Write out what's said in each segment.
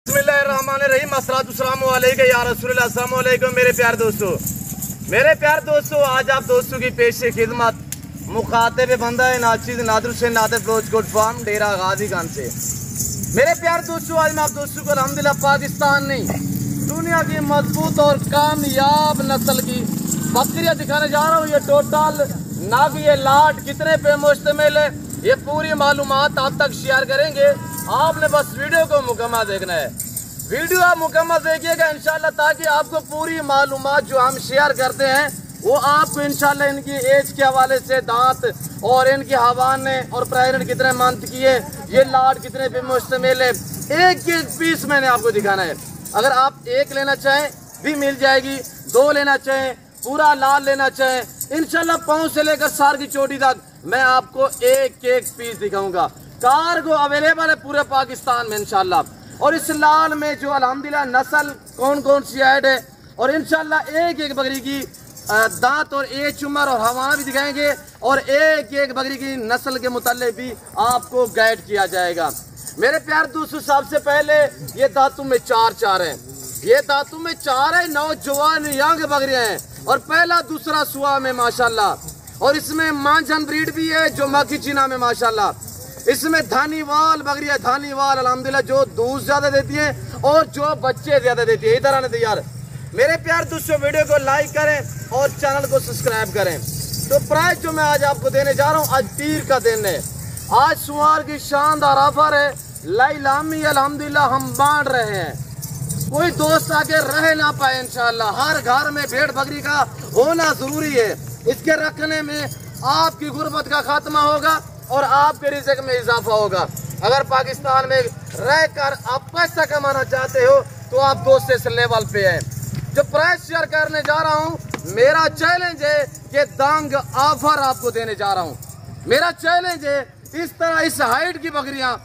बिस्मिल्लाहिर्रहमानिर्रहीम अस्सलातु अलैका या रसूलल्लाह। अस्सलामु अलैकुम मेरे प्यारे दोस्तों, आज आप दोस्तों की पेश खिदमत मुखातिब बंदा है नाचिज नादर से नादर फ्लोज गुड फार्म डेरा गाजी खान से। मेरे प्यारे दोस्तों, आज मैं आप दोस्तों को अल्हम्दुलिल्लाह पाकिस्तान नहीं दुनिया की मजबूत और कामयाब नस्ल की बकरियां दिखाने जा रहा हूँ। ये टोटल नाग ये लाट कितने पे मुश्तमिल है, ये पूरी मालूमात आप तक शेयर करेंगे। आपने बस वीडियो को मुकम्मल देखना है। वीडियो आप मुकम्मल देखिएगा इंशाल्लाह, ताकि आपको पूरी मालूमात जो हम शेयर करते हैं वो आपको इंशाल्लाह इनकी एज के हवाले से, दांत और इनके हवाने और प्रेगनेंट कितने मंथ की है, ये लाट कितने पे मुश्तमिल है, एक एक पीस मैंने आपको दिखाना है। अगर आप एक लेना चाहें भी मिल जाएगी, दो लेना चाहें, पूरा लाल लेना चाहें, इंशाल्लाह पाँव से लेकर सार की चोटी तक मैं आपको एक एक पीस दिखाऊंगा। कार्गो अवेलेबल है पूरे पाकिस्तान में इंशाल्लाह। और इस लाल में जो अल्हम्दुलिल्लाह नस्ल कौन कौन सी ऐड है, और इंशाल्लाह एक एक बकरी की दांत और एज उम्र और हवाना भी दिखाएंगे, और एक एक बकरी की नस्ल के मुताल्लिक भी आपको गाइड किया जाएगा। मेरे प्यार दोस्तों, सबसे पहले ये दांतों में चार हैं, ये दांतों में चार है, नौजवान यंग बकरियां हैं, और पहला दूसरा सुआ में माशाल्लाह। और इसमें मांझन ब्रीड भी है जो मक्खी चीना में माशाल्लाह। इसमें धानीवाल बकरियां, धानीवाल अल्हम्दुलिल्लाह जो दूध ज्यादा देती है और जो बच्चे ज्यादा देती है। इधर आने तैयार। मेरे प्यार दोस्तों, वीडियो को लाइक करें और चैनल को सब्सक्राइब करें। तो प्राइस जो मैं आज आपको देने जा रहा हूँ, आज पीर का दिन है, आज सुमार की शानदार ऑफर है, लामी अल्हम्दुलिल्लाह हम बांट रहे हैं। कोई दोस्त आके रह ना पाए इंशाल्लाह। हर घर में भेड़ बकरी का होना जरूरी है, इसके रखने में आपकी गुर्बत का खात्मा होगा और आपके रिज़्क़ में इजाफा होगा। अगर पाकिस्तान में रहकर आप पैसा कमाना चाहते हो तो आप दोस्त इस लेवल पे है। जो प्राइस शेयर करने जा रहा हूँ, मेरा चैलेंज है कि दंग ऑफर आपको देने जा रहा हूँ। मेरा चैलेंज है, इस तरह इस हाइट की बकरियां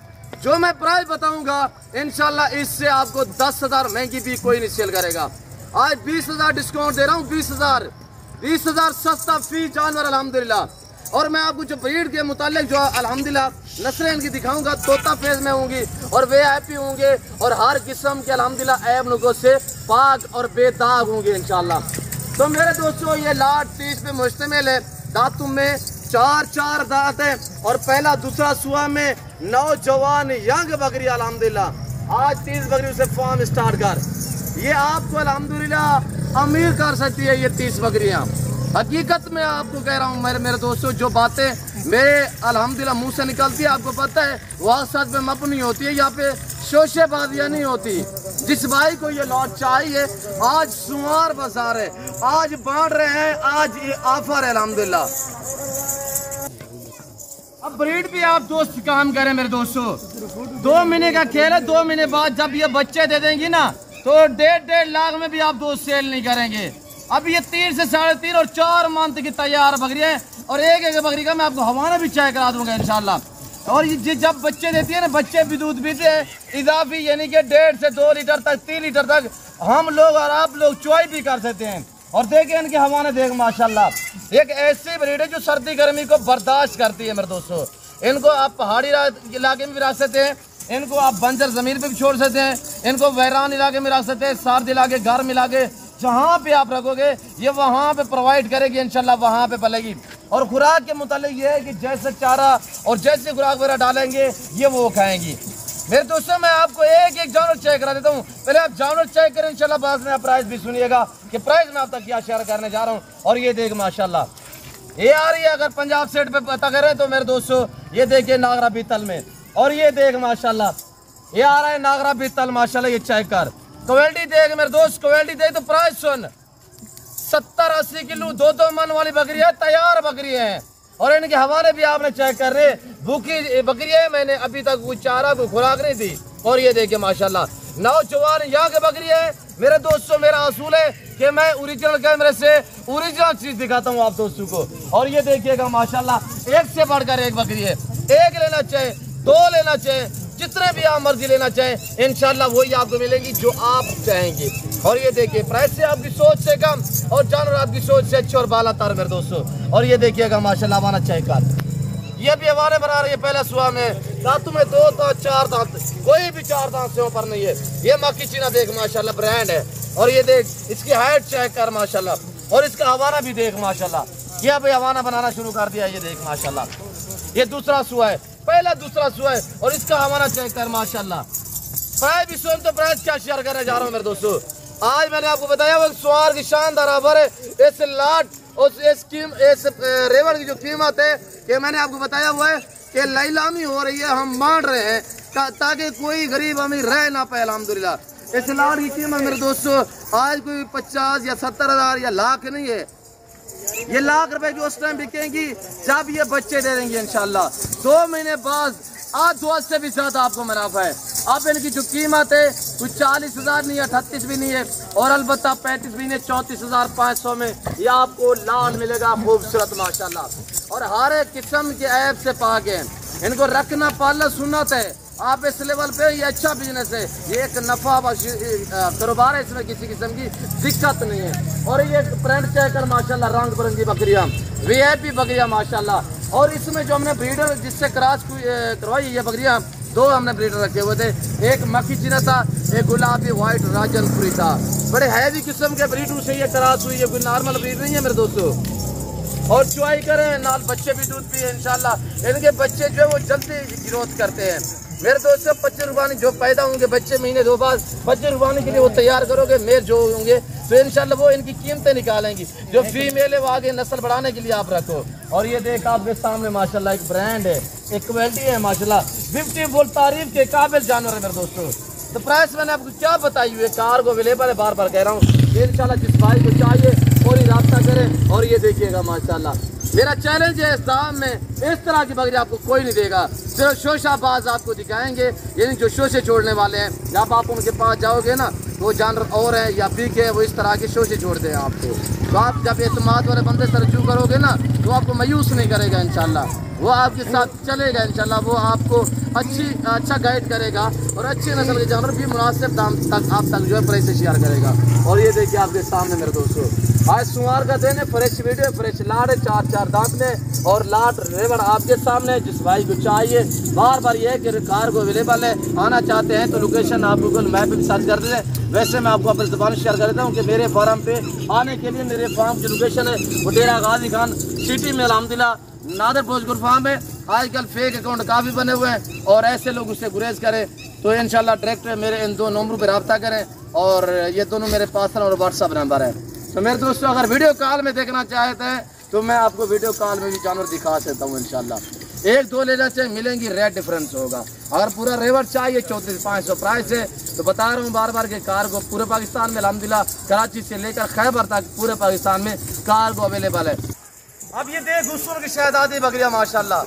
जो मैं प्राइस बताऊंगा इंशाल्लाह इससे आपको 10,000 महंगी भी कोई नहीं सेल करेगा। आज 20,000 डिस्काउंट दे रहा हूँ, 20,000 सस्ता फी जानवर अल्हम्दुलिल्लाह। और मैं आपको जो ब्रीड के मुतालिक जो अल्हम्दुलिल्लाह नस्लें इनकी दिखाऊंगा, तोता फेज में होंगी और वे हैप्पी होंगे, और हर किस्म के अल्हम्दुलिल्लाह ऐब नुक़्स से पाक और बेदाग होंगे इंशाल्लाह। तो मेरे दोस्तों, ये लाट 30 पे मुश्तमिल है, दांतों में चार दांत है, और पहला दूसरा सुआ में नौजवान यंग बकरी अल्हम्दुलिल्लाह। आज 30 बकरी से फार्म स्टार्ट कर, ये आपको अल्हम्दुलिल्लाह अमीर कर सकती है। ये 30 बकरियां हकीकत में आपको कह रहा हूँ मेरे दोस्तों, जो बातें मेरे अल्हम्दुलिल्लाह मुंह से निकलती है आपको पता है वह सच में मपनी होती है, यहाँ पे शोशेबाजियाँ नहीं होती। जिस भाई को ये लॉट चाहिए, आज सुमार बाजार है, आज बांट रहे हैं, आज ये ऑफर है अल्हम्दुलिल्लाह। अब ब्रीड भी आप दोस्त काम करें मेरे दोस्तों, 2 महीने का खेल है। 2 महीने बाद जब ये बच्चे दे देंगी ना, तो 1.5 लाख में भी आप दोस्त सेल नहीं करेंगे। अब ये 3 से 3.5 और 4 मंथ की तैयार बकरियां हैं, और एक एक बकरी का मैं आपको हवाना भी चेक करा दूंगा इंशाल्लाह। और ये जब बच्चे देती है ना, बच्चे भी दूध पीते हैं इजाफी, यानी कि 1.5 से 2 लीटर तक, 3 लीटर तक हम लोग और आप लोग चॉइस भी कर सकते हैं। और देखें इनके हवाने, देख माशाल्लाह, एक ऐसी ब्रीड है जो सर्दी गर्मी को बर्दाश्त करती है मेरे दोस्तों। इनको आप पहाड़ी इलाके में भी रख सकते हैं, इनको आप बंजर जमीन पे भी छोड़ सकते हैं, इनको वैरान इलाके में रख सकते हैं, सर्द इलाके, गर्म इलाके, जहाँ पे आप रखोगे ये वहाँ पे प्रोवाइड करेगी इंशाल्लाह, वहाँ पे पलेगी। और खुराक के मुतालिक ये है कि जैसे चारा और जैसे खुराक वगैरह डालेंगे ये वो खाएंगी। मेरे दोस्तों, मैं आपको एक एक जानवर चेक करा देता हूँ, पहले आप जानवर चेक करें इंशाल्लाह, बाद में आप प्राइस भी सुनिएगा कि प्राइस मैं आप तक क्या शेयर करने जा रहा हूँ। और ये देख माशाल्लाह, ये आ रही है, अगर पंजाब सेट पे पता करें तो मेरे दोस्तों ये देखिए नागरा बीतल में, और ये देख माशाल्लाह ये आ रहा है नागरा बीतल माशाल्लाह। ये चेक कर, क्वालिटी देख मेरे दोस्त, क्वालिटी देख। तो प्राइस सुन, 70-80 किलो 2-2 मन वाली बकरी है, तैयार बकरी है, और इनके हवाले भी आपने चेक कर रहे, भूखी बकरी है, मैंने अभी तक कोई चारा कोई खुराक नहीं दी। और ये देखिए माशाल्लाह नौजवान यहाँ के बकरी है। मेरे दोस्तों, मेरा असूल है कि मैं ओरिजिनल कैमरे से ओरिजिनल चीज दिखाता हूँ आप दोस्तों को। और ये देखिएगा माशाल्लाह, एक से बढ़कर एक बकरी है, एक लेना चाहे, 2 लेना चाहे, जितने भी आप मर्जी लेना चाहें इंशाल्लाह वही आपको मिलेगी जो आप चाहेंगे। और ये देखिए, प्राइस से आपकी सोच से कम और जानवर आपकी सोच से अच्छे और बाला तार मेरे दोस्तों। और ये देखिएगा माशाल्लाह, हमारा चेक कर, ये भी हवाने बना रही है पहला सुहा में, दांतों में 2 दांत 4 दांत, कोई भी 4 दांत से ऊपर नहीं है। ये मक्की चीना देख माशाल्लाह ब्रांड है। और ये देख इसकी हाइट चेक कर माशाल्लाह, और इसका हवाना भी देख माशाल्लाह। ये अभी हवाना बनाना शुरू कर दिया, ये देख माशाल्लाह। ये दूसरा सुहा है, पहला दूसरा सुहा है, और इसका हवाना चेक कर माशाल्लाह। प्राइस भी सुन, तो प्राइस क्या शेयर करने जा रहा हूँ मेरे दोस्तों। आज मैंने आपको बताया वो सुहार की शानदार ऑफर है। इस लाट और इस रेवड़ की जो कीमत है कि मैंने आपको बताया हुआ है कि नीलामी हो रही है, हम मान रहे हैं ताकि कोई गरीब अमीर रह ना पाए। अल्हम्दुलिल्लाह इस लाट की कीमत मेरे दोस्तों आज कोई 50 या 70 हजार या लाख नहीं है। ये लाख रुपए की उस टाइम बिकेंगी जब ये बच्चे दे देंगे इंशाल्लाह। 2 महीने बाद 8 से भी ज्यादा आपको मुनाफा है। अब इनकी जो कीमत है कुछ 40 हजार नहीं है, 38 भी नहीं है, और अलबत्ता 35 भी नहीं, 34,500 में ये आपको लाट मिलेगा खूबसूरत माशाल्लाह। और हर एक किस्म के ऐप से पाक है। इनको रखना पालना सुन्नत है। आप इस लेवल पे ये अच्छा बिजनेस है, ये एक नफा कारोबार है, इसमें किसी किस्म की दिक्कत नहीं है। और ये प्रिंट चेक कर माशाल्लाह, रंग बिरंगी बकरियां, वीआईपी बकरियां माशाल्लाह। और इसमें जो हमने ब्रीडर जिससे क्रॉस करवाई ये बकरियां, 2 हमने ब्रीडर रखे हुए थे। एक मक्की चीना था, एक गुलाबी व्हाइट राजनपुरी था। बड़े हैवी किस्म के ब्रीडर से ये क्रॉस हुई है, कोई नॉर्मल ब्रीड नहीं है मेरे दोस्तों। और चुआई करें नाल, बच्चे भी दूध पिए इंशाल्लाह। इनके बच्चे जो है वो जल्दी ग्रोथ करते हैं मेरे दोस्तों। 25 रुबानी जो पैदा होंगे बच्चे महीने 2 बाद 25 रुबानी के लिए वो तैयार करोगे, मेल जो होंगे तो इंशाल्लाह वो इनकी कीमतें निकालेंगी। जो फीमेल है वो आगे नस्ल बढ़ाने के लिए आप रखो। और ये देख आपके सामने माशाल्लाह एक ब्रांड है, एक क्वालिटी है माशाल्लाह। 50 बोल तारीफ के काबिल जानवर है मेरे दोस्तों। तो प्राइस मैंने आपको क्या बताई हुई है, कार को अवेलेबल है, बार बार कह रहा हूँ। इंशाल्लाह जिस भाई को चाहिए और ही रास्ता करें। और ये देखिएगा माशाल्लाह मेरा चैलेंज है, इस दाम में इस तरह की बकरी आपको कोई नहीं देगा। सिर्फ शोशाबाज आपको दिखाएंगे, यानी जो शोशे छोड़ने वाले हैं। जब आप उनके पास जाओगे ना तो वो जानवर और है या पी के वो इस तरह के शोशे छोड़ते हैं आपको। तो आप जब एतमाद वाले बंदे से रजू करोगे ना तो आपको मायूस नहीं करेगा इंशाल्लाह। वो आपके साथ चलेगा इंशाल्लाह। वो आपको अच्छा गाइड करेगा और अच्छी नस्ल के जानवर भी मुनासिब दाम तक आप तक जो है प्राइस शेयर करेगा। और ये देखिए आपके सामने मेरे दोस्तों आज सोमवार का दिन है, फ्रेश वीडियो, फ्रेश लाट है, 4 दांत में और लाट रेवड़ आपके सामने। जिस भाई को चाहिए बार बार ये है कि कार को अवेलेबल है, आना चाहते हैं तो लोकेशन आप गूगल मैप पे सर्च कर लें। वैसे मैं आपको अपनी ज़बान शेयर कर देता हूँ कि मेरे फार्म पे आने के लिए मेरे फार्म की लोकेशन है वो डेरा गाजी खान सिटी में अल्हम्दुलिल्लाह नादर भोजपुर फार्म है। आजकल फेक अकाउंट काफ़ी बने हुए हैं और ऐसे लोग उससे गुरेज करें तो इंशाल्लाह डायरेक्ट मेरे इन 2 नंबरों पर रब्ता करें। और ये दोनों मेरे पर्सनल और व्हाट्सअप नंबर है। तो मेरे दोस्तों अगर वीडियो कॉल में देखना चाहते हैं तो मैं आपको वीडियो कॉल में भी जानवर दिखा सकता हूँ इंशाल्लाह। 1-2 लेना चाहिए मिलेंगी, रेट डिफरेंस होगा। अगर पूरा रेवड़ चाहिए 34,500 प्राइस है। तो बता रहा हूँ बार बार के कार को पूरे पाकिस्तान में अल्हम्दुलिल्लाह कराची से लेकर खैबर तक पूरे पाकिस्तान में कार को अवेलेबल है। अब ये देख हुस्न की शहजादी बकरियां माशाल्लाह,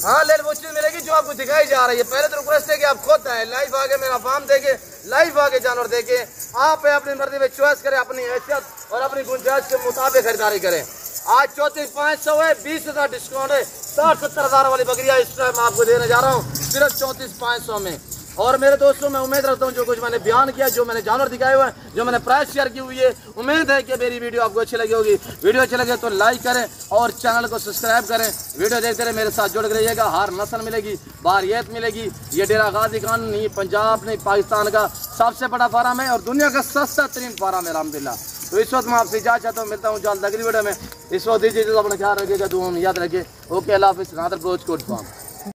हाँ ले वो चीज मिलेगी जो आपको दिखाई जा रही है। पहले तो रिक्वेस्ट है कि आप खुद आए, लाइव आगे मेरा फार्म देखे, लाइव आगे जानवर देखे, आप अपनी मर्जी में चॉइस करें, अपनी हैसियत और अपनी गुंजाइश के मुताबिक खरीदारी करें। आज 34,500 है, 20,000 डिस्काउंट है। 60-70 हज़ार वाली बकरियां इस टाइम आपको देने जा रहा हूँ सिर्फ 34,500 में। और मेरे दोस्तों मैं उम्मीद रखता हूँ जो कुछ मैंने बयान किया, जो मैंने जानवर दिखाए हुए हैं, जो मैंने प्राइस शेयर की हुई है, उम्मीद है कि मेरी वीडियो आपको अच्छी लगी होगी। वीडियो अच्छी लगे तो लाइक करें और चैनल को सब्सक्राइब करें। वीडियो देखते रहे, मेरे साथ जुड़ के रहिएगा। हर नस्ल मिलेगी, बारियत मिलेगी। ये डेरा गाजी खान नहीं पंजाब नहीं पाकिस्तान का सबसे बड़ा फार्म है और दुनिया का सस्ता तरीन फार्म है अल्हम्दुलिल्लाह। तो इस वक्त मैं आपसे इजाज़त चाहता हूँ, मिलता हूँ जल्द अगली वीडियो में। इस वक्त दीजिए अपना ख्याल रखिएगा, दुआ में याद रखिए। ओके अल्लाह हाफिज़। नादर ब्रोच कोट फार्म।